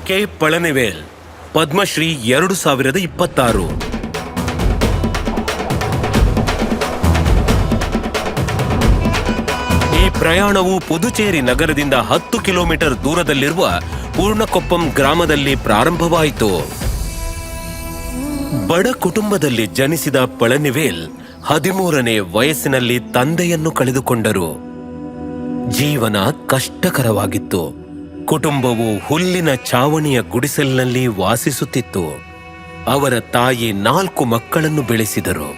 K Palanivel Padmashri 2026. ಈ ಪ್ರಯಾಣವು ಪುದುಚೇರಿ ನಗರದಿಂದ 10 ಕಿಲೋಮೀಟರ್ ದೂರದಲ್ಲಿರುವ ಪೂರ್ಣಕೊಪ್ಪಂ ಗ್ರಾಮದಲ್ಲಿ ಪ್ರಾರಂಭವಾಯಿತು. ಬಡ ಕುಟುಂಬದಲ್ಲಿ ಜನಿಸಿದ ಪಳನಿವೇಲ್ 13ನೇ ವಯಸ್ಸಿನಲ್ಲಿ ತಂದೆಯನ್ನು ಕಳೆದುಕೊಂಡರು. ಜೀವನ ಕಷ್ಟಕರವಾಗಿತ್ತು. ಕುಟುಂಬವು ಹುಲ್ಲಿನ ಛಾವಣಿಯ ಗುಡಿಸಲಿನಲ್ಲಿ ವಾಸಿಸುತ್ತಿತ್ತು. ಅವರ ತಾಯಿ 4 ಮಕ್ಕಳನ್ನು ಬೆಳೆಸಿದರು.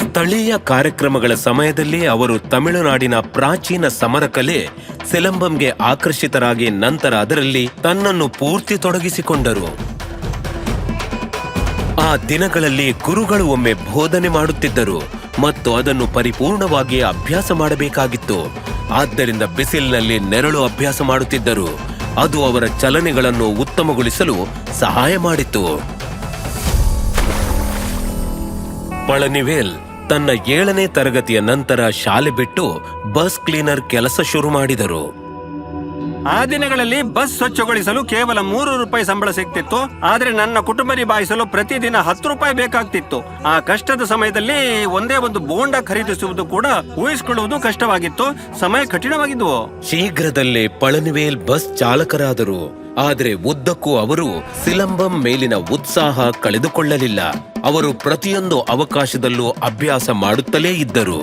ಸ್ಥಳೀಯ ಕಾರ್ಯಕ್ರಮಗಳ ಸಮಯದಲ್ಲಿ ಅವರು ತಮಿಳುನಾಡಿನ ಪ್ರಾಚೀನ ಸಮರಕಲೆ ಸಿಲಂಬಂಗೆ ಆಕರ್ಷಿತರಾಗಿ ನಂತರ ಅದರಲ್ಲಿ ತನ್ನನ್ನು ಪೂರ್ತಿ ತೊಡಗಿಸಿಕೊಂಡರು. ಆ ದಿನಗಳಲ್ಲಿ ಗುರುಗಳು ಒಮ್ಮೆ ಬೋಧನೆ ಮಾಡುತ್ತಿದ್ದರು ಮತ್ತು ಅದನ್ನು ಪರಿಪೂರ್ಣವಾಗಿ ಅಭ್ಯಾಸ ಮಾಡಬೇಕಾಗಿತ್ತು. ಆದ್ದರಿಂದ ಬಿಸಿಲಿನಲ್ಲಿ ನೆರಳು ಅಭ್ಯಾಸ ಮಾಡುತ್ತಿದ್ದರು. ಅದು ಅವರ ಚಲನೆಗಳನ್ನು ಉತ್ತಮಗೊಳಿಸಲು ಸಹಾಯ ಮಾಡಿತು. ಪಳನಿವೇಲ್ ತನ್ನ 7ನೇ ತರಗತಿಯ ನಂತರ ಶಾಲೆ ಬಿಟ್ಟು ಬಸ್ ಕ್ಲೀನರ್ ಕೆಲಸ ಶುರು ಮಾಡಿದರು. ಆ ದಿನಗಳಲ್ಲಿ ಬಸ್ ಸ್ವಚ್ಛಗೊಳಿಸಲು ಕೇವಲ 3 ರೂಪಾಯಿ ಸಂಬಳ ಸಿಗ್ತಿತ್ತು. ಆದ್ರೆ ನನ್ನ ಕುಟುಂಬ ನಿಭಾಯಿಸಲು ಪ್ರತಿದಿನ 10 ರೂಪಾಯಿ ಬೇಕಾಗ್ತಿತ್ತು. ಆ ಕಷ್ಟದ ಸಮಯದಲ್ಲಿ ಒಂದೇ ಒಂದು ಬೋಂಡ ಖರೀದಿಸುವುದು ಕೂಡ ಊಹಿಸಿಕೊಳ್ಳುವುದು ಕಷ್ಟವಾಗಿತ್ತು. ಸಮಯ ಕಠಿಣವಾಗಿದ್ವು. ಶೀಘ್ರದಲ್ಲೇ ಪಳನಿವೇಲ್ ಬಸ್ ಚಾಲಕರಾದರು. ಆದರೆ ಉದ್ದಕ್ಕೂ ಅವರು ಸಿಲಂಬಂ ಮೇಲಿನ ಉತ್ಸಾಹ ಕಳೆದುಕೊಳ್ಳಲಿಲ್ಲ. ಅವರು ಪ್ರತಿಯೊಂದು ಅವಕಾಶದಲ್ಲೂ ಅಭ್ಯಾಸ ಮಾಡುತ್ತಲೇ ಇದ್ದರು.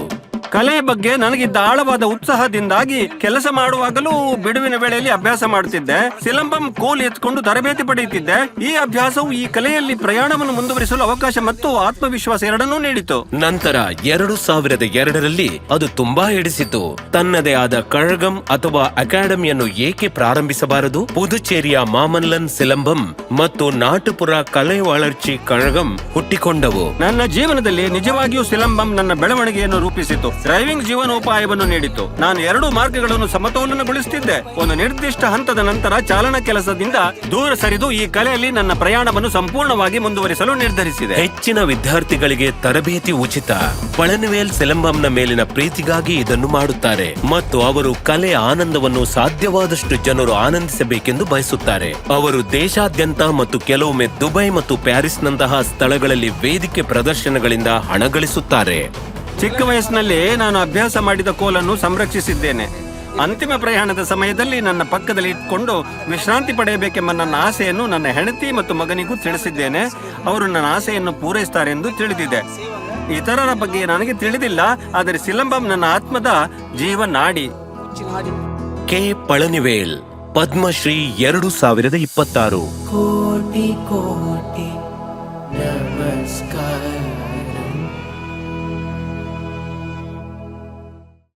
ಕಲೆಯ ಬಗ್ಗೆ ನನಗಿದ್ದ ಆಳವಾದ ಉತ್ಸಾಹದಿಂದಾಗಿ ಕೆಲಸ ಮಾಡುವಾಗಲೂ ಬಿಡುವಿನ ವೇಳೆಯಲ್ಲಿ ಅಭ್ಯಾಸ ಮಾಡುತ್ತಿದ್ದೆ. ಸಿಲಂಬಂ ಕೋಲ್ ಎತ್ಕೊಂಡು ತರಬೇತಿ ಪಡೆಯುತ್ತಿದ್ದೆ. ಈ ಅಭ್ಯಾಸವು ಈ ಕಲೆಯಲ್ಲಿ ಪ್ರಯಾಣವನ್ನು ಮುಂದುವರಿಸಲು ಅವಕಾಶ ಮತ್ತು ಆತ್ಮವಿಶ್ವಾಸ ಎರಡನ್ನೂ ನೀಡಿತು. ನಂತರ 2002ರಲ್ಲಿ ಅದು ತುಂಬಾ ಹಿಡಿಸಿತು. ತನ್ನದೇ ಆದ ಕಳಗಂ ಅಥವಾ ಅಕಾಡೆಮಿಯನ್ನು ಏಕೆ ಪ್ರಾರಂಭಿಸಬಾರದು? ಪುದುಚೇರಿಯ ಮಾಮಲ್ಲನ್ ಸಿಲಂಬಂ ಮತ್ತು ನಾಟುಪುರ ಕಲೆ ವಳರ್ಚಿ ಕಳಗಂ ಹುಟ್ಟಿಕೊಂಡವು. ನನ್ನ ಜೀವನದಲ್ಲಿ ನಿಜವಾಗಿಯೂ ಸಿಲಂಬಂ ನನ್ನ ಬೆಳವಣಿಗೆಯನ್ನು ರೂಪಿಸಿತು. ಡ್ರೈವಿಂಗ್ ಜೀವನೋಪಾಯವನ್ನು ನೀಡಿತು. ನಾನು 2 ಮಾರ್ಗಗಳನ್ನು ಸಮತೋಲನಗೊಳಿಸುತ್ತಿದ್ದೆ. ಒಂದು ನಿರ್ದಿಷ್ಟ ಹಂತದ ನಂತರ ಚಾಲನಾ ಕೆಲಸದಿಂದ ದೂರ ಸರಿದು ಈ ಕಲೆಯಲ್ಲಿ ನನ್ನ ಪ್ರಯಾಣವನ್ನು ಸಂಪೂರ್ಣವಾಗಿ ಮುಂದುವರಿಸಲು ನಿರ್ಧರಿಸಿದೆ. ಹೆಚ್ಚಿನ ವಿದ್ಯಾರ್ಥಿಗಳಿಗೆ ತರಬೇತಿ ಉಚಿತ. ಪಳನಿವೇಲ್ ಸಿಲಂಬಂನ ಮೇಲಿನ ಪ್ರೀತಿಗಾಗಿ ಇದನ್ನು ಮಾಡುತ್ತಾರೆ ಮತ್ತು ಅವರು ಕಲೆಯ ಆನಂದವನ್ನು ಸಾಧ್ಯವಾದಷ್ಟು ಜನರು ಆನಂದಿಸಬೇಕೆಂದು ಬಯಸುತ್ತಾರೆ. ಅವರು ದೇಶಾದ್ಯಂತ ಮತ್ತು ಕೆಲವೊಮ್ಮೆ ದುಬೈ ಮತ್ತು ಪ್ಯಾರಿಸ್ನಂತಹ ಸ್ಥಳಗಳಲ್ಲಿ ವೇದಿಕೆ ಪ್ರದರ್ಶನಗಳಿಂದ ಹಣ ಗಳಿಸುತ್ತಾರೆ. ಚಿಕ್ಕ ವಯಸ್ಸಿನಲ್ಲಿ ನಾನು ಅಭ್ಯಾಸ ಮಾಡಿದ ಕೋಲನ್ನು ಸಂರಕ್ಷಿಸಿದ್ದೇನೆ. ಅಂತಿಮ ಪ್ರಯಾಣದ ಸಮಯದಲ್ಲಿ ನನ್ನ ಪಕ್ಕದಲ್ಲಿ ಇಟ್ಕೊಂಡು ವಿಶ್ರಾಂತಿ ಪಡೆಯಬೇಕೆಂಬ ನನ್ನ ಆಸೆಯನ್ನು ನನ್ನ ಹೆಂಡತಿ ಮತ್ತು ಮಗನಿಗೂ ತಿಳಿಸಿದ್ದೇನೆ. ಅವರು ನನ್ನ ಆಸೆಯನ್ನು ಪೂರೈಸುತ್ತಾರೆಂದು ತಿಳಿದಿದೆ. ಇತರರ ಬಗ್ಗೆ ನನಗೆ ತಿಳಿದಿಲ್ಲ, ಆದರೆ ಸಿಲಂಬಂ ನನ್ನ ಆತ್ಮದ ಜೀವನಾಡಿ. ಕೆ ಪಳನಿವೇಲ್ ಪದ್ಮಶ್ರೀ 2026. ಕೋಟಿ ಕೋಟಿ ನಮಸ್ಕಾರ.